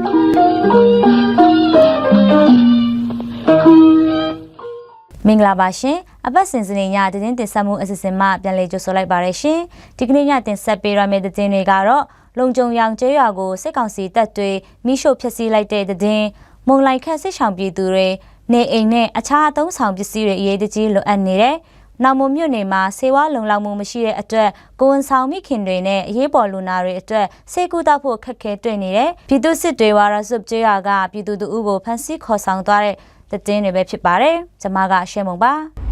မင်္ဂလာပါရှင်အပတ်စဉ်စနေညသတင်းတင်ဆက်မှုအစီအစဉ်မှပြန်လည်ကြိုဆိုလိုက်ပါရရှင်ဒီကနေ့ညတင်ဆက်ပေးရမယ့်သတင်းတွေကတော့လုံခြုံရောင်ကျေးရွာကိုစစ်ကောင်စီတပ်တွေမိရှို့ဖျက်ဆီးလိုက်တဲ့သတင်းမုံလိုက်ခတ်စစ်ဆောင်ပြည်သူတွေနေအိမ်နဲ့အခြားအသုံးဆောင်ပစ္စည်းတွေအရေးတကြီးလိုအပ်နေတဲ့နောက်မမြို့နယ်မှာဆေးဝါးလုံလောက်မှုမရှိတဲ့အတွက်ကိုဝန်ဆောင်မိခင်တွေနဲ့အရေးပေါ်လူနာတွေအတွက်ဆေးကုသဖို့ခက်ခဲတွေ့နေတဲ့ပြည်သူစစ်တွေဝါရစုကျေးရွာကပြည်သူတို့ကိုဖမ်းဆီးခေါ်ဆောင်သွားတဲ့သတင်းတွေပဲဖြစ်ပါတယ်။ကျွန်မကရှင်းမုံပါ။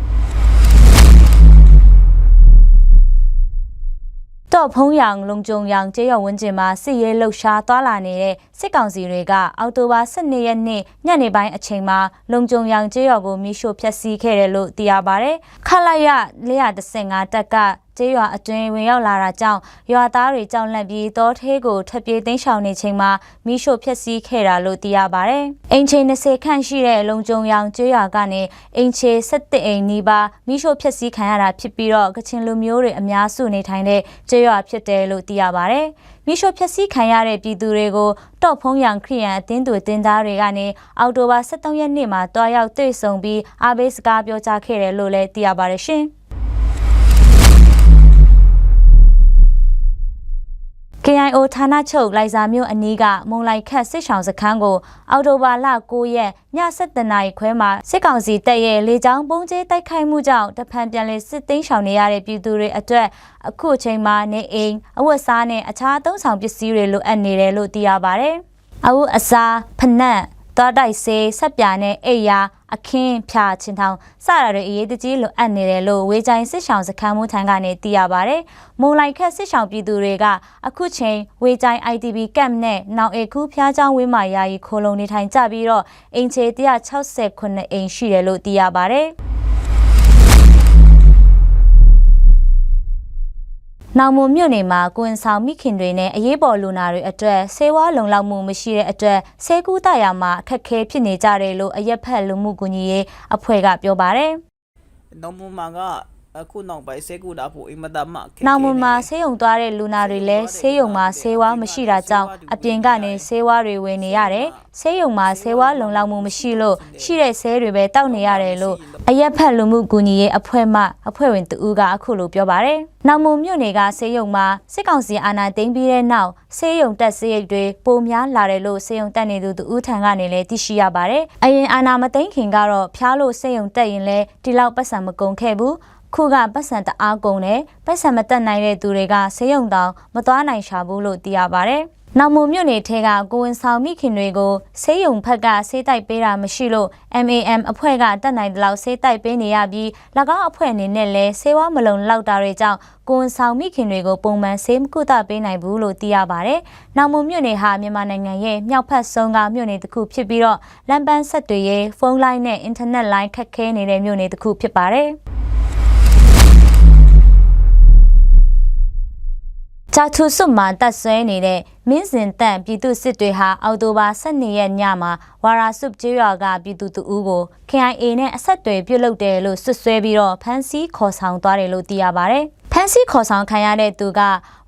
တော့ဖုံးရောင်လုံခြုံရောင်ကျေးရွာဝန်းကျင်မှာစစ်ရေးလှုပ်ရှားသွားလာနေတဲ့စစ်ကောင်စီတွေကအောက်တိုဘာ12ရက်နေ့ညနေပိုင်းအချိန်မှာလုံခြုံရောင်ကျေးရွာကိုမိရှို့ဖျက်ဆီးခဲ့တယ်လို့သိရပါတယ်။ခလာရ415တပ်ကကျေးရွာအတွင်းဝင်ရောက်လာတာကြောင့်ရွာသားတွေကြောက်လန့်ပြီးတောထဲကိုထွက်ပြေးသိမ်းရှောင်နေချိန်မှာမိရှို့ဖျက်ဆီးခဲ့တာလို့သိရပါတယ်။အင်ချေ20ခန့်ရှိတဲ့လုံခြုံရောင်ကျေးရွာကနေအင်ချေ17အိမ်နီးပါးမိရှို့ဖျက်ဆီးခံရတာဖြစ်ပြီးတော့ကချင်လူမျိုးတွေအများစုနေထိုင်တဲ့ကျေးရွာဖြစ်တယ်လို့သိရပါတယ်။မိရှို့ဖျက်ဆီးခံရတဲ့ပြည်သူတွေကိုတော့ဖုံးရောင်ခရီးရန်အသင်းသူအသင်းသားတွေကနေအောက်တိုဘာ23ရက်နေ့မှာတွားရောက်တွေ့ဆုံပြီးအားပေးစကားပြောကြားခဲ့တယ်လို့လည်းသိရပါတယ်ရှင်။ KIO ဌာနချုပ်လိုက်စာမြို့အနီးကမုံလိုက်ခတ်စစ်ဆောင်စခန်းကိုအောက်တိုဘာလ9ရက်ည7:00နာရီခွဲမှာစစ်ကောင်စီတပ်ရဲ့လေကြောင်းပုံကျဲတိုက်ခိုက်မှုကြောင့်တဖန်ပြန်လည်စစ်သိမ်းရှောင်နေရတဲ့ပြည်သူတွေအတွက်အခုအချိန်မှာနေအိမ်အဝတ်စားနဲ့အခြားအသုံးဆောင်ပစ္စည်းတွေလိုအပ်နေတယ်လို့သိရပါတယ်။အဝတ်အစားဖနက်သွားတိုက်ဆေးဆက်ပြာနဲ့အိယာအခင်းဖြာချင်းထောင်စတာတွေအရေးတကြီးလိုအပ်နေတယ်လို့ဝေချိုင်စစ်ဆောင်စခန်းမှုထံကနေသိရပါတယ်။မုံလိုက်ခတ်စစ်ဆောင်ပြည်သူတွေကအခုချိန်ဝေချိုင် IDP ကမ်နဲ့နောင်အေခုဖျားချောင်းဝင်းမာယာယီခိုလုံနေထိုင်ကြပြီးတော့အင်ချေ169အိမ်ရှိတယ်လို့သိရပါတယ်။နောက်မမြို့နယ်မှာကိုဝန်ဆောင်မိခင်တွေနဲ့အရေးပေါ်လူနာတွေအတွက်ဆေးဝါးလုံလောက်မှုမရှိတဲ့အတွက်ဆေးကုသရာမှာအခက်အခဲဖြစ်နေကြတယ်လို့အရက်ဖက်လူမှုကူညီရေးအဖွဲ့ကပြောပါတယ်။နောက်မမှာကအခုနောက်ပိုင်းဆေးကုသဖို့အင်မတန်မှနောက်မမှာဆေးရုံသွားတဲ့လူနာတွေလည်းဆေးရုံမှာဆေးဝါးမရှိတာကြောင့်အပြင်ကနေဆေးဝါးတွေဝယ်နေရတယ်။ဆေးရုံမှာဆေးဝါးလုံလောက်မှုမရှိလို့ရှိတဲ့ဆေးတွေပဲတောက်နေရတယ်လို့အရက်ဖက်လူမှုကူညီရေးအဖွဲ့မှအဖွဲ့ဝင်တူကအခုလိုပြောပါတယ်။နောက်မမြို့နယ်ကဆေးရုံမှာစစ်ကောင်စီအာဏာသိမ်းပြီးတဲ့နောက်ဆေးရုံတက်ဆေးရိတ်တွေပိုများလာတယ်လို့ဆေးရုံတက်နေသူတူထံကနေလည်းသိရှိရပါတယ်။အရင်အာဏာမသိမ်းခင်ကတော့ဖျားလို့ဆေးရုံတက်ရင်လည်းဒီလောက်ပတ်စံမကုန်ခဲ့ဘူး။ခုကပတ်စံတအားကုန်တယ်ပတ်စံမတက်နိုင်တဲ့သူတွေကဆေးရုံတောင်မသွားနိုင်ရှာဘူးလို့သိရပါတယ်။နောက်မမြို့နယ်ထဲကကိုဝန်ဆောင်မိခင်တွေကိုဆေးရုံဖက်ကဆေးတိုက်ပေးတာမရှိလို့ MAM အဖွဲ့ကတက်နိုင်တဲ့လောက်ဆေးတိုက်ပေးနေရပြီး၎င်းအဖွဲ့အနေနဲ့လည်းဆေးဝါးမလုံလောက်တာတွေကြောင့်ကိုဝန်ဆောင်မိခင်တွေကိုပုံမှန်ဆေးမကုသပေးနိုင်ဘူးလို့သိရပါတယ်။နောက်မမြို့နယ်ဟာမြန်မာနိုင်ငံရဲ့မြောက်ဖက်ဆုံးကမြို့နယ်တစ်ခုဖြစ်ပြီးတော့လမ်းပန်းဆက်တွေရဲ့ဖုန်းလိုင်းနဲ့အင်တာနက်လိုင်းခက်ခဲနေတဲ့မြို့နယ်တစ်ခုဖြစ်ပါတယ်။ဂျာထူဆုမှာတက်ဆွဲနေတဲ့မင်းစင်တန့်ပြည်သူစစ်တွေဟာအောက်တိုဘာ12ရက်ညမှာဝါရာစုကျေးရွာကပြည်သူတူဦးကို KIA နဲ့အဆက်အသွယ်ပြုတ်လုပ်တယ်လို့ဆွဆွဲပြီးတော့ဖမ်းဆီးခေါ်ဆောင်သွားတယ်လို့သိရပါတယ်။ဖမ်းဆီးခေါ်ဆောင်ခံရတဲ့သူက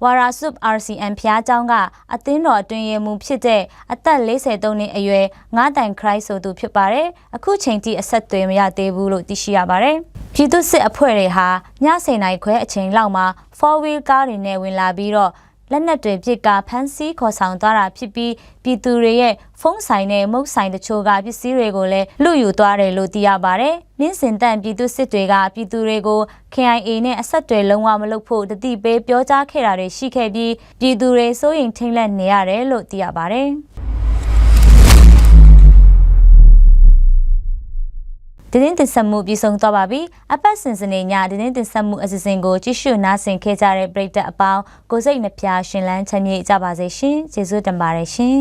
ဝါရာစု RCN ဖျားเจ้าကအသင်းတော်အတွင်းရေးမှူးဖြစ်တဲ့အသက်43နှစ်အရွယ်9တိုင်ခရိုက်ဆိုသူဖြစ်ပါတယ်။အခုချိန်ထိအဆက်အသွယ်မရသေးဘူးလို့သိရှိရပါတယ်။ပြည်သူစစ်အဖွဲ့တွေဟာည10:00နာရီခွဲအချိန်လောက်မှာ4 wheel ကားတွေနဲ့ဝင်လာပြီးတော့လက်နက်တွေပစ်ကဖမ်းဆီးခေါ်ဆောင်သွားတာဖြစ်ပြီးပြည်သူတွေရဲ့ဖုန်းဆိုင်နဲ့မုတ်ဆိုင်တချို့ကပစ္စည်းတွေကိုလည်းလူယူသွားတယ်လို့သိရပါတယ်။မင်းစင်တန့်ပြည်သူစစ်တွေကပြည်သူတွေကို KIA နဲ့အဆက်အသွယ်လုံးဝမလုပ်ဖို့တတိပေးပြောကြားခဲ့တာတွေရှိခဲ့ပြီးပြည်သူတွေစိုးရိမ်ထိတ်လန့်နေရတယ်လို့သိရပါတယ်။သတင်းတင်ဆက်မှုပြီးဆုံးသွားပါပြီအပတ်စဉ်စနေညသတင်းတင်ဆက်မှုအစီအစဉ်ကိုကြည့်ရှုနားဆင်ခဲ့ကြတဲ့ပရိသတ်အပေါင်းကိုစိတ်နှပြရှင်လန်းချမ်းမြေ့ကြပါစေရှင်ကျေးဇူးတင်ပါတယ်ရှင်